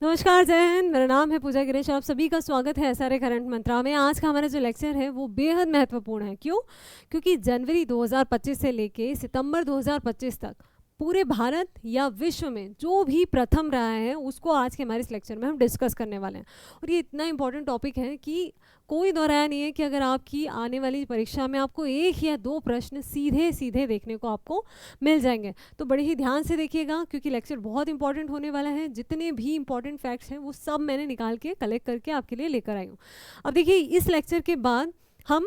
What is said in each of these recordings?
नमस्कार, जय हिंद। मेरा नाम है पूजा गिरीश। आप सभी का स्वागत है एसआरए करंट मंत्रा में। आज का हमारा जो लेक्चर है वो बेहद महत्वपूर्ण है। क्यों? क्योंकि जनवरी 2025 से लेके सितंबर 2025 तक पूरे भारत या विश्व में जो भी प्रथम रहा है उसको आज के हमारे इस लेक्चर में हम डिस्कस करने वाले हैं। और ये इतना इंपॉर्टेंट टॉपिक है कि कोई दोहराया नहीं है कि अगर आपकी आने वाली परीक्षा में आपको एक या दो प्रश्न सीधे सीधे देखने को आपको मिल जाएंगे। तो बड़े ही ध्यान से देखिएगा क्योंकि लेक्चर बहुत इंपॉर्टेंट होने वाला है। जितने भी इंपॉर्टेंट फैक्ट्स हैं वो सब मैंने निकाल के कलेक्ट करके आपके लिए लेकर आई हूँ। अब देखिए, इस लेक्चर के बाद हम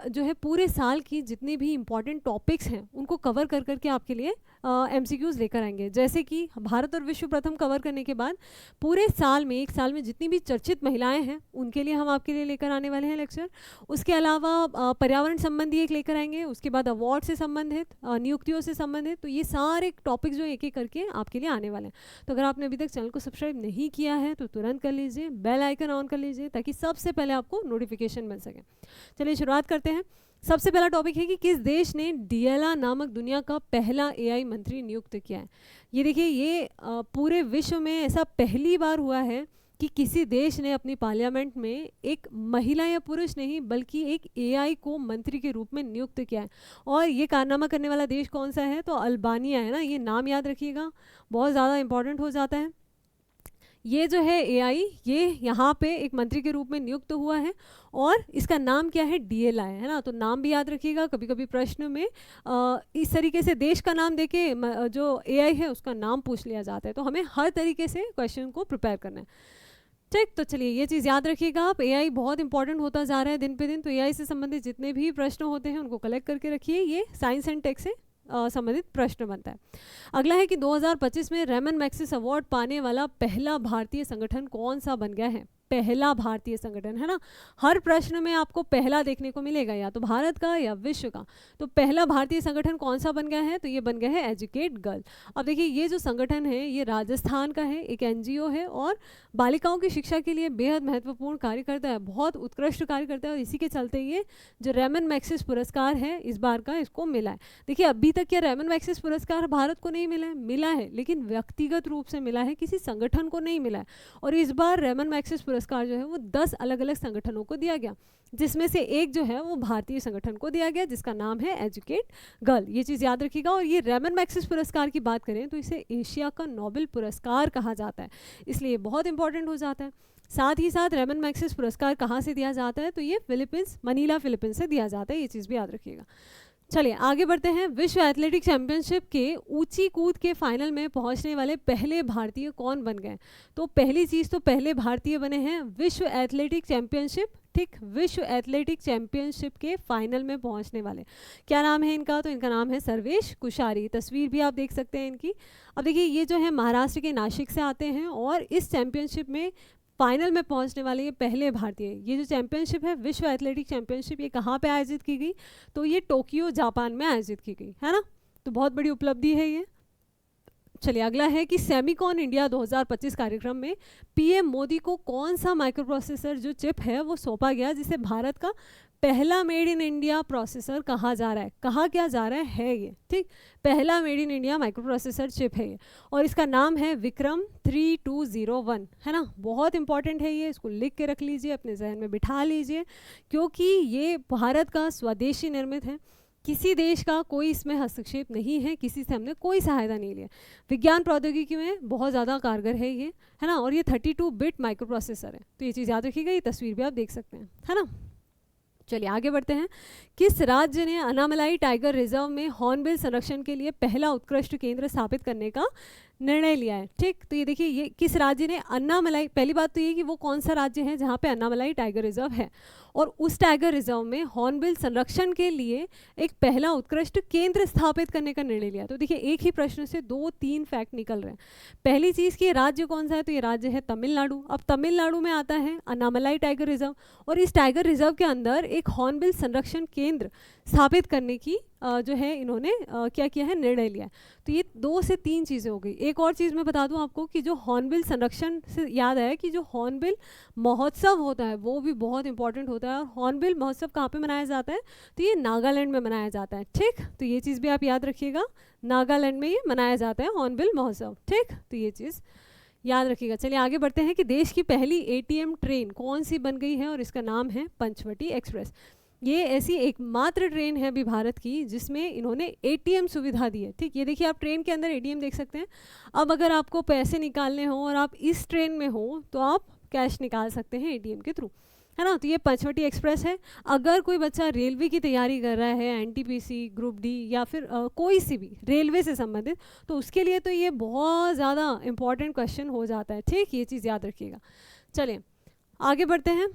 जो है पूरे साल की जितने भी इम्पॉर्टेंट टॉपिक्स हैं उनको कवर कर करके आपके लिए एमसीक्यूज़ लेकर आएंगे। जैसे कि भारत और विश्व प्रथम कवर करने के बाद पूरे साल में, एक साल में जितनी भी चर्चित महिलाएं हैं उनके लिए हम आपके लिए लेकर आने वाले हैं लेक्चर। उसके अलावा पर्यावरण संबंधी एक लेकर आएंगे। उसके बाद अवार्ड से संबंधित, नियुक्तियों से संबंधित। तो ये सारे टॉपिक्स जो एक एक करके आपके लिए आने वाले हैं। तो अगर आपने अभी तक चैनल को सब्सक्राइब नहीं किया है तो तुरंत कर लीजिए, बेल आइकन ऑन कर लीजिए ताकि सबसे पहले आपको नोटिफिकेशन मिल सके। चलिए शुरुआत करते हैं। सबसे पहला टॉपिक है कि किस देश ने डिएला नामक दुनिया का पहला एआई मंत्री नियुक्त किया है। ये देखिए, ये पूरे विश्व में ऐसा पहली बार हुआ है कि किसी देश ने अपनी पार्लियामेंट में एक महिला या पुरुष नहीं बल्कि एक एआई को मंत्री के रूप में नियुक्त किया है। और ये कारनामा करने वाला देश कौन सा है? तो अल्बानिया है ना। ये नाम याद रखिएगा, बहुत ज़्यादा इंपॉर्टेंट हो जाता है। ये जो है एआई, ये यहाँ पे एक मंत्री के रूप में नियुक्त हुआ है और इसका नाम क्या है? डीएलआई है ना। तो नाम भी याद रखिएगा। कभी कभी प्रश्न में इस तरीके से देश का नाम देके जो एआई है उसका नाम पूछ लिया जाता है। तो हमें हर तरीके से क्वेश्चन को प्रिपेयर करना है। ठीक, तो चलिए ये चीज़ याद रखिएगा आप। एआई बहुत इंपॉर्टेंट होता जा रहा है दिन पे दिन। तो एआई से संबंधित जितने भी प्रश्न होते हैं उनको कलेक्ट करके रखिए। ये साइंस एंड टेक से संबंधित प्रश्न बनता है। अगला है कि 2025 में रेमन मैग्सेसे अवार्ड पाने वाला पहला भारतीय संगठन कौन सा बन गया है? पहला भारतीय संगठन है ना। हर प्रश्न में आपको पहला देखने को मिलेगा, या तो भारत का या विश्व का। तो पहला भारतीय संगठन कौन सा बन गया है? तो ये बन गया है एजुकेट गर्ल। अब देखिए, ये जो संगठन है ये राजस्थान का है, एक एनजीओ है और बालिकाओं की शिक्षा के लिए बेहद महत्वपूर्ण कार्य करता है, बहुत उत्कृष्ट कार्य करता है। और इसी के चलते ये जो रेमन मैग्सेसे पुरस्कार है इस बार का इसको मिला है। देखिए, अभी तक क्या रेमन मैग्सेसे पुरस्कार भारत को नहीं मिला है? मिला है, लेकिन व्यक्तिगत रूप से मिला है, किसी संगठन को नहीं मिला है। और इस बार रेमन मैग्सेसे पुरस्कार जो है वो 10 अलग अलग संगठनों को दिया गया, जिसमें से एक जो है वो भारतीय संगठन को दिया गया जिसका नाम है एजुकेट गर्ल। ये चीज़ याद रखिएगा। और ये रेमन मैग्सेसे पुरस्कार की बात करें तो इसे एशिया का नोबेल पुरस्कार कहा जाता है, इसलिए बहुत इंपॉर्टेंट हो जाता है। साथ ही साथ रेमन मैग्सेसे पुरस्कार कहाँ से दिया जाता है? तो ये फिलीपींस, मनीला फिलीपींस से दिया जाता है। ये चीज़ भी याद रखिएगा। चलिए आगे बढ़ते हैं। विश्व एथलेटिक चैंपियनशिप के ऊंची कूद के फाइनल में पहुंचने वाले पहले भारतीय कौन बन गए? तो पहली चीज़ तो पहले भारतीय बने हैं विश्व एथलेटिक चैंपियनशिप। ठीक, विश्व एथलेटिक चैंपियनशिप के फाइनल में पहुंचने वाले, क्या नाम है इनका? तो इनका नाम है सर्वेश कुशारी। तस्वीर भी आप देख सकते हैं इनकी। अब देखिए, ये जो है महाराष्ट्र के नासिक से आते हैं और इस चैंपियनशिप में फाइनल में पहुंचने वाले ये पहले भारतीय। ये जो चैंपियनशिप है विश्व एथलेटिक चैंपियनशिप, ये कहाँ पे आयोजित की गई? तो ये टोक्यो जापान में आयोजित की गई है ना। तो बहुत बड़ी उपलब्धि है ये। चलिए अगला है कि सेमिकॉन इंडिया 2025 कार्यक्रम में पीएम मोदी को कौन सा माइक्रो प्रोसेसर जो चिप है वो सौंपा गया जिसे भारत का पहला मेड इन इंडिया प्रोसेसर कहा जा रहा है? कहा क्या जा रहा है ये? ठीक, पहला made in India micro processor chip है ये और इसका नाम है विक्रम 3201 है ना। बहुत इंपॉर्टेंट है ये, इसको लिख के रख लीजिए, अपने जहन में बिठा लीजिए क्योंकि ये भारत का स्वदेशी निर्मित है। किसी देश का कोई इसमें हस्तक्षेप नहीं है, किसी से हमने कोई सहायता नहीं लिया। विज्ञान प्रौद्योगिकी में बहुत ज़्यादा कारगर है ये है ना। और ये 32 बिट माइक्रो प्रोसेसर है। तो ये चीज़ याद रखिएगा। ये तस्वीर भी आप देख सकते हैं है ना। चलिए आगे बढ़ते हैं। किस राज्य ने अनामलाई टाइगर रिजर्व में हॉर्नबिल संरक्षण के लिए पहला उत्कृष्ट केंद्र स्थापित करने का निर्णय लिया है? ठीक, तो ये देखिए, ये किस राज्य ने अन्नामलाई, पहली बात तो ये कि वो कौन सा राज्य है जहाँ पे अन्नामलाई टाइगर रिजर्व है और उस टाइगर रिजर्व में हॉर्नबिल संरक्षण के लिए एक पहला उत्कृष्ट केंद्र स्थापित करने का निर्णय लिया। तो देखिए, एक ही प्रश्न से 2-3 फैक्ट निकल रहे हैं। पहली चीज़ कि राज्य कौन सा है? तो ये राज्य है तमिलनाडु। अब तमिलनाडु में आता है अन्नामलाई टाइगर रिजर्व और इस टाइगर रिजर्व के अंदर एक हॉर्नबिल संरक्षण केंद्र स्थापित करने की जो है इन्होंने क्या किया है? निर्णय लिया। तो ये 2 से 3 चीज़ें हो गई। एक और चीज़ मैं बता दूं आपको कि जो हॉर्नबिल संरक्षण से याद है कि जो हॉर्नबिल महोत्सव होता है वो भी बहुत इंपॉर्टेंट होता है। और हॉर्नबिल महोत्सव कहाँ पे मनाया जाता है? तो ये नागालैंड में मनाया जाता है। ठीक, तो ये चीज़ भी आप याद रखिएगा, नागालैंड में ये मनाया जाता है हॉर्नबिल महोत्सव। ठीक, तो ये चीज़ याद रखिएगा। चलिए आगे बढ़ते हैं कि देश की पहली एटीएम ट्रेन कौन सी बन गई है, और इसका नाम है पंचवटी एक्सप्रेस। ये ऐसी एकमात्र ट्रेन है अभी भारत की जिसमें इन्होंने एटीएम सुविधा दी है। ठीक, ये देखिए आप ट्रेन के अंदर एटीएम देख सकते हैं। अब अगर आपको पैसे निकालने हो और आप इस ट्रेन में हो तो आप कैश निकाल सकते हैं एटीएम के थ्रू, है ना। तो ये पंचवटी एक्सप्रेस है। अगर कोई बच्चा रेलवे की तैयारी कर रहा है, एनटीपीसी, ग्रुप डी या फिर कोई सी भी रेलवे से संबंधित, तो उसके लिए तो ये बहुत ज़्यादा इंपॉर्टेंट क्वेश्चन हो जाता है। ठीक, ये चीज़ याद रखिएगा। चलिए आगे बढ़ते हैं।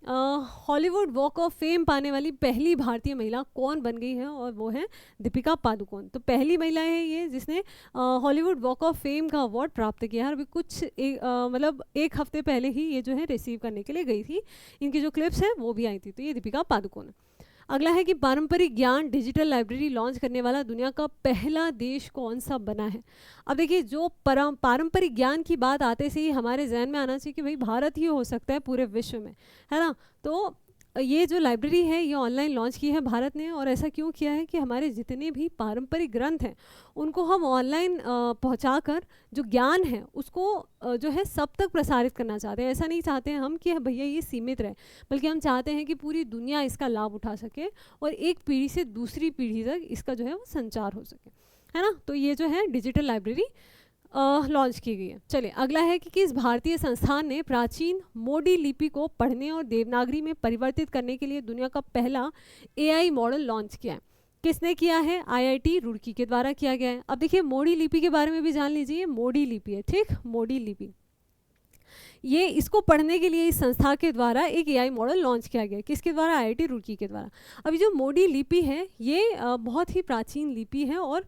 हॉलीवुड वॉक ऑफ फेम पाने वाली पहली भारतीय महिला कौन बन गई है, और वो है दीपिका पादुकोण। तो पहली महिला है ये जिसने हॉलीवुड वॉक ऑफ फेम का अवार्ड प्राप्त किया है। अभी कुछ मतलब एक हफ्ते पहले ही ये जो है रिसीव करने के लिए गई थी। इनकी जो क्लिप्स है वो भी आई थी। तो ये दीपिका पादुकोण। अगला है कि पारंपरिक ज्ञान डिजिटल लाइब्रेरी लॉन्च करने वाला दुनिया का पहला देश कौन सा बना है। अब देखिए जो पारंपरिक ज्ञान की बात आते से ही हमारे जहन में आना चाहिए कि भाई भारत ही हो सकता है पूरे विश्व में, है ना। तो ये जो लाइब्रेरी है ये ऑनलाइन लॉन्च की है भारत ने, और ऐसा क्यों किया है कि हमारे जितने भी पारंपरिक ग्रंथ हैं उनको हम ऑनलाइन पहुंचाकर जो ज्ञान है उसको जो है सब तक प्रसारित करना चाहते हैं। ऐसा नहीं चाहते हैं हम कि भैया ये सीमित रहे, बल्कि हम चाहते हैं कि पूरी दुनिया इसका लाभ उठा सके और एक पीढ़ी से दूसरी पीढ़ी तक इसका जो है वो संचार हो सके, है ना। तो ये जो है डिजिटल लाइब्रेरी लॉन्च की गई है। चलिए अगला है कि किस भारतीय संस्थान ने प्राचीन मोडी लिपि को पढ़ने और देवनागरी में परिवर्तित करने के लिए दुनिया का पहला एआई मॉडल लॉन्च किया है। किसने किया है? आईआईटी रुड़की के द्वारा किया गया है। अब देखिए मोडी लिपि के बारे में भी जान लीजिए। मोडी लिपि है, ठीक, मोडी लिपि, ये इसको पढ़ने के लिए इस संस्था के द्वारा एक एआई मॉडल लॉन्च किया गया। किसके द्वारा? आईआईटी रुड़की के द्वारा। अभी जो मोडी लिपि है ये बहुत ही प्राचीन लिपि है, और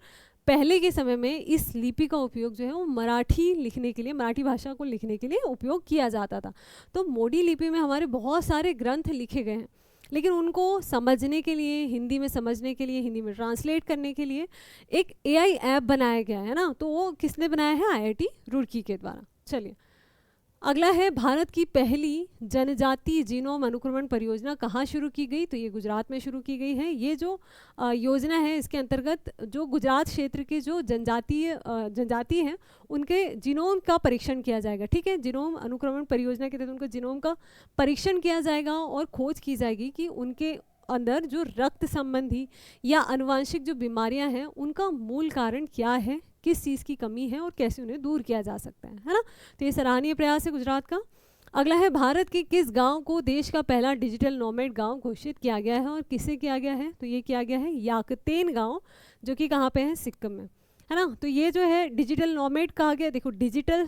पहले के समय में इस लिपि का उपयोग जो है वो मराठी लिखने के लिए, मराठी भाषा को लिखने के लिए उपयोग किया जाता था। तो मोडी लिपि में हमारे बहुत सारे ग्रंथ लिखे गए हैं, लेकिन उनको समझने के लिए, हिंदी में समझने के लिए, हिंदी में ट्रांसलेट करने के लिए एक एआई ऐप बनाया गया है ना। तो वो किसने बनाया है? आईआईटी रुड़की के द्वारा। चलिए अगला है भारत की पहली जनजातीय जीनोम अनुक्रमण परियोजना कहाँ शुरू की गई? तो ये गुजरात में शुरू की गई है। ये जो योजना है इसके अंतर्गत जो गुजरात क्षेत्र के जो जनजाति हैं उनके जीनोम का परीक्षण किया जाएगा। ठीक है, जीनोम अनुक्रमण परियोजना के तहत उनका जीनोम का परीक्षण किया जाएगा और खोज की जाएगी कि उनके अंदर जो रक्त संबंधी या आनुवंशिक जो बीमारियां हैं उनका मूल कारण क्या है, किस चीज़ की कमी है और कैसे उन्हें दूर किया जा सकता है ना। तो ये सराहनीय प्रयास है गुजरात का। अगला है भारत के किस गांव को देश का पहला डिजिटल नोमैड गांव घोषित किया गया है और किसे किया गया है? तो ये किया गया है याकतेन गांव, जो कि कहाँ पे है? सिक्किम में, है ना। तो ये जो है डिजिटल नोमैड कहा गया। देखो डिजिटल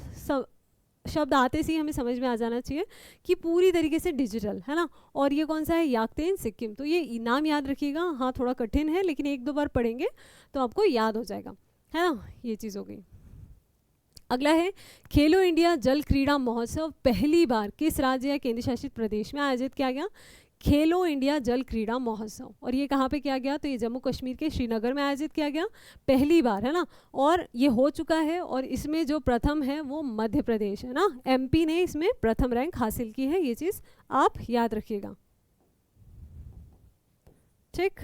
शब्द आते से ही हमें समझ में आ जाना चाहिए कि पूरी तरीके से डिजिटल, है ना। और ये कौन सा है? याकतेन सिक्किम। तो ये नाम याद रखिएगा। हाँ थोड़ा कठिन है लेकिन एक दो बार पढ़ेंगे तो आपको याद हो जाएगा, है ना। ये चीज़ हो गई। अगला है खेलो इंडिया जल क्रीड़ा महोत्सव पहली बार किस राज्य या केंद्र शासित प्रदेश में आयोजित किया गया? खेलो इंडिया जल क्रीड़ा महोत्सव, और ये कहाँ पे किया गया? तो ये जम्मू कश्मीर के श्रीनगर में आयोजित किया गया पहली बार, है ना। और ये हो चुका है, और इसमें जो प्रथम है वो मध्य प्रदेश है ना। एमपी ने इसमें प्रथम रैंक हासिल की है। ये चीज़ आप याद रखिएगा, ठीक।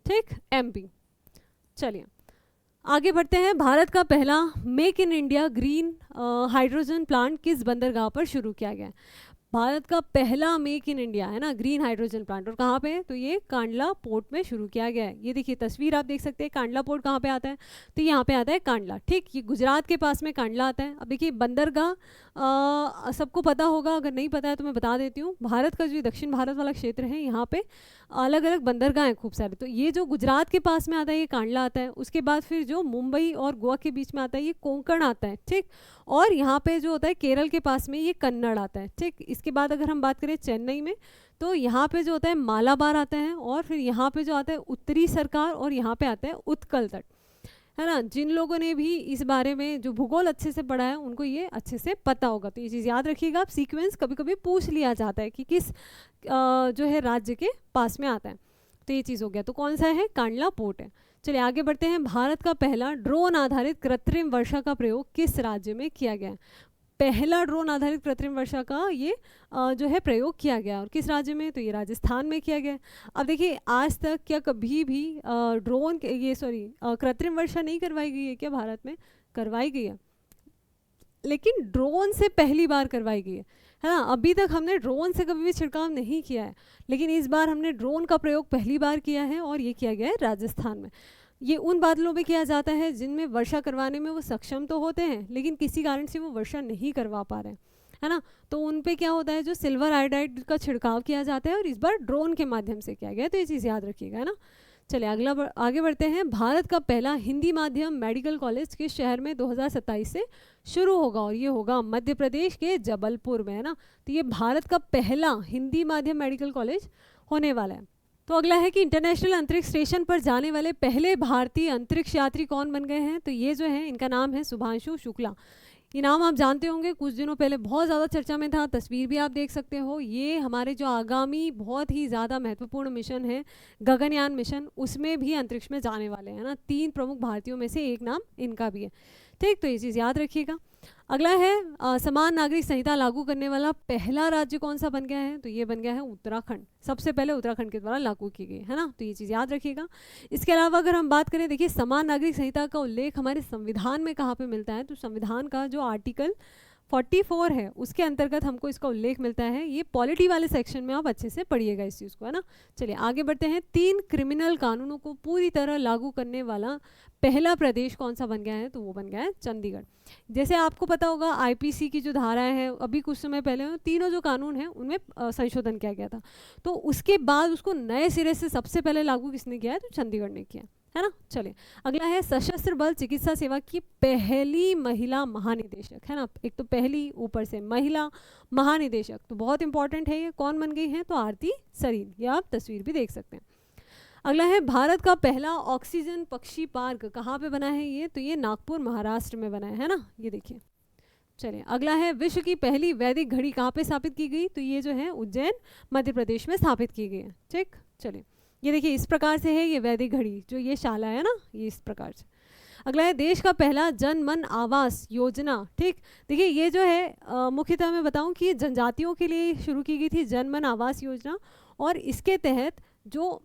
ठीक, एमपी। चलिए आगे बढ़ते हैं। भारत का पहला make in India green hydrogen plant किस बंदरगाह पर शुरू किया गया है? भारत का पहला मेक इन इंडिया, है ना, ग्रीन हाइड्रोजन प्लांट, और कहाँ पे है? तो ये कांडला पोर्ट में शुरू किया गया है। ये देखिए तस्वीर आप देख सकते हैं। कांडला पोर्ट कहाँ पे आता है? तो यहाँ पे आता है कांडला, ठीक। ये गुजरात के पास में कांडला आता है। अब देखिए बंदरगाह सबको पता होगा, अगर नहीं पता है तो मैं बता देती हूँ। भारत का जो दक्षिण भारत वाला क्षेत्र है यहाँ पे अलग अलग बंदरगाह हैं खूब सारे। तो ये जो गुजरात के पास में आता है ये कांडला आता है। उसके बाद फिर जो मुंबई और गोवा के बीच में आता है ये कोंकण आता है, ठीक। और यहाँ पे जो होता है केरल के पास में ये कन्नड़ आता है, ठीक। इसके बाद अगर हम बात करें चेन्नई में, तो यहाँ पे जो होता है मालाबार आता है, और फिर यहाँ पे जो आता है उत्तरी सरकार, और यहाँ पे आता है उत्कल तट, है ना। जिन लोगों ने भी इस बारे में जो भूगोल अच्छे से पढ़ा है उनको ये अच्छे से पता होगा। तो ये चीज़ याद रखिएगा आप। सीक्वेंस कभी कभी पूछ लिया जाता है कि किस जो है राज्य के पास में आता है। तो ये चीज़ हो गया। तो कौन सा है? कांडला पोर्ट है। चलिए आगे बढ़ते हैं। भारत का पहला ड्रोन आधारित कृत्रिम वर्षा का प्रयोग किस राज्य में किया गया है? पहला ड्रोन आधारित कृत्रिम वर्षा का ये जो है प्रयोग किया गया। और किस राज्य में? तो ये राजस्थान में किया गया। अब देखिए आज तक क्या कभी भी कृत्रिम वर्षा नहीं करवाई गई है क्या भारत में? करवाई गई है, लेकिन ड्रोन से पहली बार करवाई गई है ना। अभी तक हमने ड्रोन से कभी भी छिड़काव नहीं किया है, लेकिन इस बार हमने ड्रोन का प्रयोग पहली बार किया है और ये किया गया है राजस्थान में। ये उन बादलों में किया जाता है जिनमें वर्षा करवाने में वो सक्षम तो होते हैं, लेकिन किसी कारण से वो वर्षा नहीं करवा पा रहे हैं, है ना। तो उन पे क्या होता है, जो सिल्वर आयोडाइड का छिड़काव किया जाता है और इस बार ड्रोन के माध्यम से किया गया, तो ये चीज़ याद रखिएगा, है ना। चलिए आगे बढ़ते हैं। भारत का पहला हिंदी माध्यम मेडिकल कॉलेज किस शहर में 2027 से शुरू होगा? और ये होगा मध्य प्रदेश के जबलपुर में, है ना। तो ये भारत का पहला हिंदी माध्यम मेडिकल कॉलेज होने वाला है। तो अगला है कि इंटरनेशनल अंतरिक्ष स्टेशन पर जाने वाले पहले भारतीय अंतरिक्ष यात्री कौन बन गए हैं? तो ये जो है इनका नाम है शुभांशु शुक्ला। ये नाम आप जानते होंगे, कुछ दिनों पहले बहुत ज़्यादा चर्चा में था, तस्वीर भी आप देख सकते हो। ये हमारे जो आगामी बहुत ही ज़्यादा महत्वपूर्ण मिशन है गगनयान मिशन, उसमें भी अंतरिक्ष में जाने वाले हैं ना। 3 प्रमुख भारतीयों में से एक नाम इनका भी है, ठीक। तो ये चीज़ याद रखिएगा। अगला है समान नागरिक संहिता लागू करने वाला पहला राज्य कौन सा बन गया है? तो ये बन गया है उत्तराखंड। सबसे पहले उत्तराखंड के द्वारा लागू की गई, है ना। तो ये चीज़ याद रखिएगा। इसके अलावा अगर हम बात करें, देखिए समान नागरिक संहिता का उल्लेख हमारे संविधान में कहाँ पे मिलता है? तो संविधान का जो आर्टिकल 44 है उसके अंतर्गत हमको इसका उल्लेख मिलता है। ये पॉलिटी वाले सेक्शन में आप अच्छे से पढ़िएगा इस चीज़ को, है ना। चलिए आगे बढ़ते हैं। 3 क्रिमिनल कानूनों को पूरी तरह लागू करने वाला पहला प्रदेश कौन सा बन गया है? तो वो बन गया है चंडीगढ़। जैसे आपको पता होगा आईपीसी की जो धाराएं हैं, अभी कुछ समय पहले तीनों जो कानून हैं उनमें संशोधन किया गया था, तो उसके बाद उसको नए सिरे से सबसे पहले लागू किसने किया है? तो चंडीगढ़ ने किया, है ना। चलिए अगला है सशस्त्र बल चिकित्सा सेवा की पहली महिला महानिदेशक, है ना। एक तो पहली, ऊपर से महिला महानिदेशक, तो बहुत इंपॉर्टेंट है। ये कौन बन गई है? तो आरती सरीन। ये आप तस्वीर भी देख सकते हैं। अगला है भारत का पहला ऑक्सीजन पक्षी पार्क कहाँ पे बना है? ये तो ये नागपुर महाराष्ट्र में बना है ना। ये देखिए। चलिए अगला है विश्व की पहली वैदिक घड़ी कहाँ पे स्थापित की गई? तो ये जो है उज्जैन मध्य प्रदेश में स्थापित की गई है, ठीक। चलिए ये देखिए इस प्रकार से है ये वैदिक घड़ी, जो ये शाला है ना, ये इस प्रकार से। अगला है देश का पहला जन मन आवास योजना, ठीक। देखिए ये जो है मुख्यतः मैं बताऊं कि जनजातियों के लिए शुरू की गई थी जन मन आवास योजना, और इसके तहत जो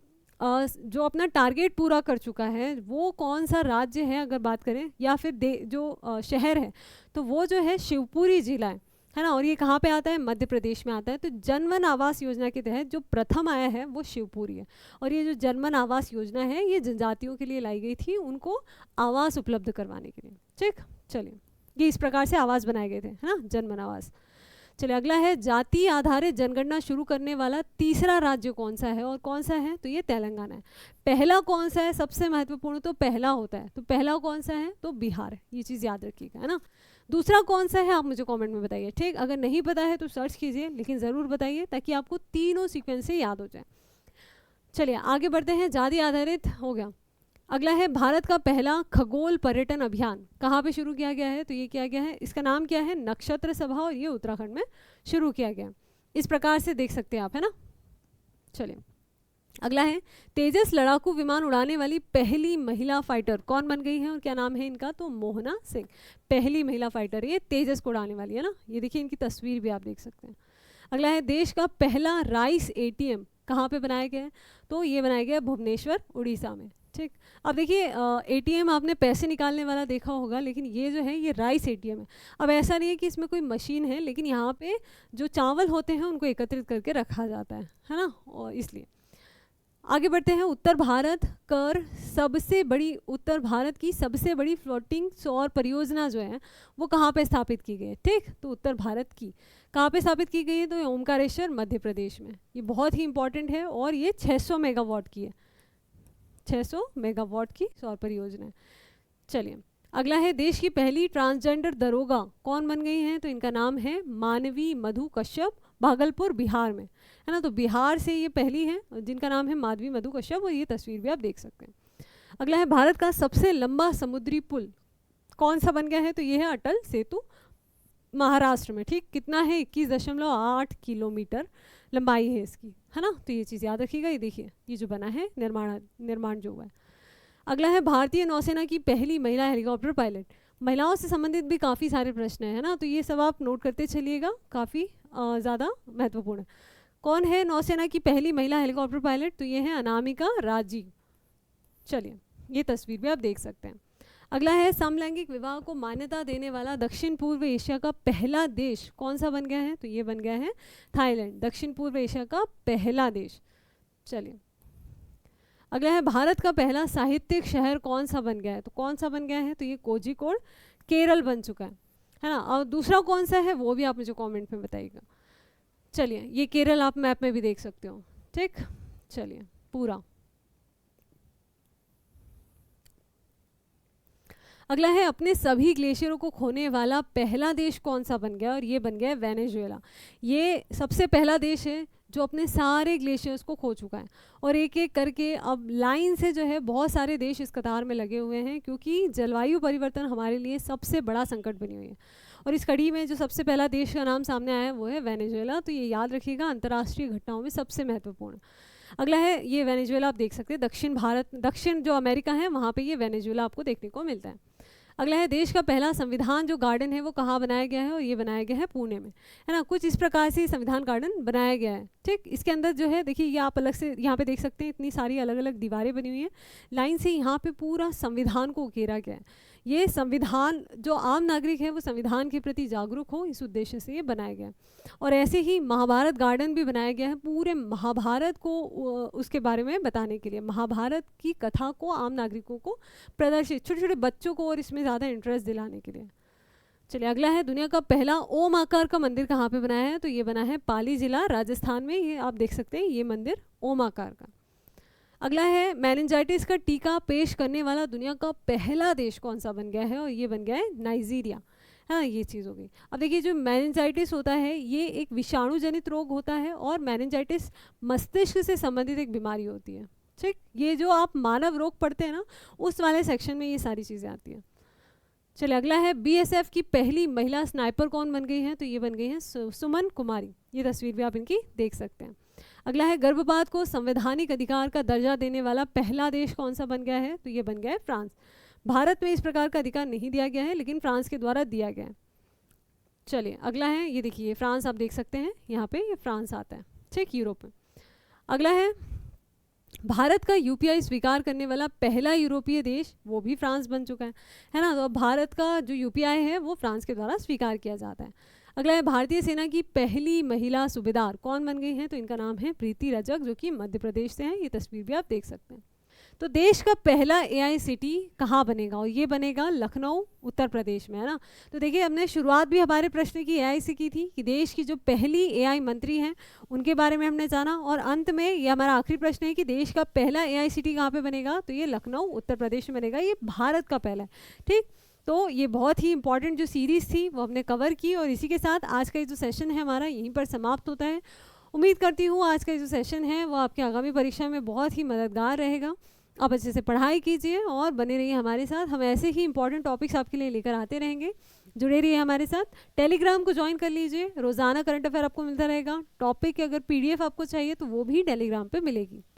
अपना टारगेट पूरा कर चुका है वो कौन सा राज्य है अगर बात करें, या फिर जो शहर है, तो वो जो है शिवपुरी जिला है ना। और ये कहाँ पे आता है? मध्य प्रदेश में आता है। तो जनमन आवास योजना के तहत जो प्रथम आया है वो शिवपुरी है। और ये जो जनमन आवास योजना है ये जनजातियों के लिए लाई गई थी, उनको आवास उपलब्ध करवाने के लिए, ठीक। चलिए ये इस प्रकार से आवास बनाए गए थे, है ना, जनमन आवास। चलिए अगला है जाति आधारित जनगणना शुरू करने वाला तीसरा राज्य कौन सा है? और कौन सा है? तो ये तेलंगाना है। पहला कौन सा है? सबसे महत्वपूर्ण तो पहला होता है, तो पहला कौन सा है? तो बिहार है। ये चीज़ याद रखिएगा, है ना। दूसरा कौन सा है आप मुझे कमेंट में बताइए, ठीक। अगर नहीं पता है तो सर्च कीजिए, लेकिन ज़रूर बताइए ताकि आपको तीनों सीक्वेंस से याद हो जाए। चलिए आगे बढ़ते हैं। जाति आधारित हो गया। अगला है भारत का पहला खगोल पर्यटन अभियान कहाँ पे शुरू किया गया है? तो ये किया गया है, इसका नाम क्या है? नक्षत्र सभा, और ये उत्तराखंड में शुरू किया गया। इस प्रकार से देख सकते हैं आप, है ना। चलिए अगला है तेजस लड़ाकू विमान उड़ाने वाली पहली महिला फाइटर कौन बन गई है और क्या नाम है इनका? तो मोहना सिंह, पहली महिला फाइटर ये तेजस को उड़ाने वाली है ना। ये देखिए इनकी तस्वीर भी आप देख सकते हैं। अगला है देश का पहला राइस एटीएम कहाँ पे बनाया गया है? तो ये बनाया गया भुवनेश्वर उड़ीसा में, ठीक। अब देखिए एटीएम आपने पैसे निकालने वाला देखा होगा, लेकिन ये जो है ये राइस एटीएम है। अब ऐसा नहीं है कि इसमें कोई मशीन है, लेकिन यहाँ पे जो चावल होते हैं उनको एकत्रित करके रखा जाता है ना, और इसलिए। आगे बढ़ते हैं। उत्तर भारत की सबसे बड़ी फ्लोटिंग सौर परियोजना जो है वो कहाँ पे स्थापित की गई है, ठीक। तो उत्तर भारत की कहाँ पे स्थापित की गई है? तो ओमकारेश्वर मध्य प्रदेश में। ये बहुत ही इंपॉर्टेंट है और ये 600 मेगावाट की है, 600 मेगावाट की सौर परियोजना है। चलिए अगला है देश की पहली ट्रांसजेंडर दरोगा कौन बन गई हैं? तो इनका नाम है मानवी मधु कश्यप, भागलपुर बिहार में, है ना। तो बिहार से ये पहली हैं जिनका नाम है माधवी मधु कश्यप, और ये तस्वीर भी आप देख सकते हैं। अगला है भारत का सबसे लंबा समुद्री पुल कौन सा बन गया है? तो ये है अटल सेतु, महाराष्ट्र में, ठीक। कितना है? 21.8 किलोमीटर लंबाई है इसकी, है ना। तो ये चीज़ याद रखिएगा। ये देखिए ये जो बना है निर्माण जो हुआ है। अगला है भारतीय नौसेना की पहली महिला हेलीकॉप्टर पायलट। महिलाओं से संबंधित भी काफ़ी सारे प्रश्न हैं, है ना, तो ये सब आप नोट करते चलिएगा, काफ़ी ज़्यादा महत्वपूर्ण है। कौन है नौसेना की पहली महिला हेलीकॉप्टर पायलट? तो ये है अनामिका राजी। चलिए, ये तस्वीर भी आप देख सकते हैं। अगला है समलैंगिक विवाह को मान्यता देने वाला दक्षिण पूर्व एशिया का पहला देश कौन सा बन गया है? तो ये बन गया है थाईलैंड, दक्षिण पूर्व एशिया का पहला देश। चलिए, अगला है भारत का पहला साहित्यिक शहर कौन सा बन गया है? तो कौन सा बन गया है? तो ये कोझिकोड, केरल बन चुका है ना। और दूसरा कौन सा है वो भी आप मुझे कमेंट में बताइएगा। चलिए, ये केरल आप मैप में भी देख सकते हो, ठीक। चलिए, पूरा अगला है अपने सभी ग्लेशियरों को खोने वाला पहला देश कौन सा बन गया? और ये बन गया वेनेजुएला। ये सबसे पहला देश है जो अपने सारे ग्लेशियर्स को खो चुका है, और एक एक करके अब लाइन से जो है बहुत सारे देश इस कतार में लगे हुए हैं, क्योंकि जलवायु परिवर्तन हमारे लिए सबसे बड़ा संकट बनी हुई है। और इस कड़ी में जो सबसे पहला देश का नाम सामने आया है वो है वेनेजुएला। तो ये याद रखिएगा, अंतर्राष्ट्रीय घटनाओं में सबसे महत्वपूर्ण। अगला है ये वेनेजुएला, आप देख सकते हैं दक्षिण जो अमेरिका है वहाँ पे ये वेनेजुएला आपको देखने को मिलता है। अगला है देश का पहला संविधान जो गार्डन है वो कहाँ बनाया गया है? और ये बनाया गया है पुणे में, है ना। कुछ इस प्रकार से संविधान गार्डन बनाया गया है, ठीक। इसके अंदर जो है देखिए, ये आप अलग से यहाँ पे देख सकते हैं, इतनी सारी अलग अलग दीवारें बनी हुई हैं लाइन से, यहाँ पे पूरा संविधान को घेरा गया है। ये संविधान, जो आम नागरिक है वो संविधान के प्रति जागरूक हो, इस उद्देश्य से ये बनाया गया है। और ऐसे ही महाभारत गार्डन भी बनाया गया है, पूरे महाभारत को उसके बारे में बताने के लिए, महाभारत की कथा को आम नागरिकों को प्रदर्शित, छोटे छोटे बच्चों को और इसमें ज़्यादा इंटरेस्ट दिलाने के लिए। चलिए, अगला है दुनिया का पहला ओम आकार का मंदिर कहाँ पे बनाया है? तो ये बना है पाली जिला राजस्थान में। ये आप देख सकते हैं, ये मंदिर ओम आकार का। अगला है मेनिंजाइटिस का टीका पेश करने वाला दुनिया का पहला देश कौन सा बन गया है? और ये बन गया है नाइजीरिया। हाँ, ये चीज़ हो गई। अब देखिए, जो मेनिंजाइटिस होता है ये एक विषाणु जनित रोग होता है, और मेनिंजाइटिस मस्तिष्क से संबंधित एक बीमारी होती है, ठीक। ये जो आप मानव रोग पढ़ते हैं ना, उस वाले सेक्शन में ये सारी चीज़ें आती हैं। चलिए, अगला है बीएसएफ की पहली महिला स्नाइपर कौन बन गई है? तो ये बन गई है सुमन कुमारी। ये तस्वीर भी आप इनकी देख सकते हैं। अगला है गर्भपात को संवैधानिक अधिकार का दर्जा देने वाला पहला देश कौन सा बन गया है? तो ये बन गया है फ्रांस। भारत में इस प्रकार का अधिकार नहीं दिया गया है, लेकिन फ्रांस के द्वारा दिया गया है। चलिए, अगला है ये देखिए, फ्रांस आप देख सकते हैं, यहाँ पे ये फ्रांस आता है, ठीक, यूरोप में। अगला है भारत का यूपीआई स्वीकार करने वाला पहला यूरोपीय देश, वो भी फ्रांस बन चुका है ना। तो अब भारत का जो यूपीआई है वो फ्रांस के द्वारा स्वीकार किया जाता है। अगला है भारतीय सेना की पहली महिला सूबेदार कौन बन गई है? तो इनका नाम है प्रीति रजक, जो कि मध्य प्रदेश से हैं। ये तस्वीर भी आप देख सकते हैं। तो देश का पहला एआई सिटी कहाँ बनेगा? और ये बनेगा लखनऊ, उत्तर प्रदेश में, है ना। तो देखिए, हमने शुरुआत भी हमारे प्रश्न की एआई से की थी कि देश की जो पहली एआई मंत्री हैं उनके बारे में हमने जाना, और अंत में ये हमारा आखिरी प्रश्न है कि देश का पहला एआई सिटी कहाँ पे बनेगा? तो ये लखनऊ, उत्तर प्रदेश में बनेगा। ये भारत का पहला है, ठीक। तो ये बहुत ही इंपॉर्टेंट जो सीरीज़ थी वो हमने कवर की, और इसी के साथ आज का ये जो सेशन है हमारा यहीं पर समाप्त होता है। उम्मीद करती हूँ आज का जो सेशन है वो आपकी आगामी परीक्षा में बहुत ही मददगार रहेगा। आप अच्छे से पढ़ाई कीजिए और बने रहिए हमारे साथ। हम ऐसे ही इंपॉर्टेंट टॉपिक्स आपके लिए लेकर आते रहेंगे। जुड़े रहिए हमारे साथ। टेलीग्राम को ज्वाइन कर लीजिए, रोज़ाना करंट अफेयर आपको मिलता रहेगा। टॉपिक की अगर पीडीएफ आपको चाहिए तो वो भी टेलीग्राम पे मिलेगी।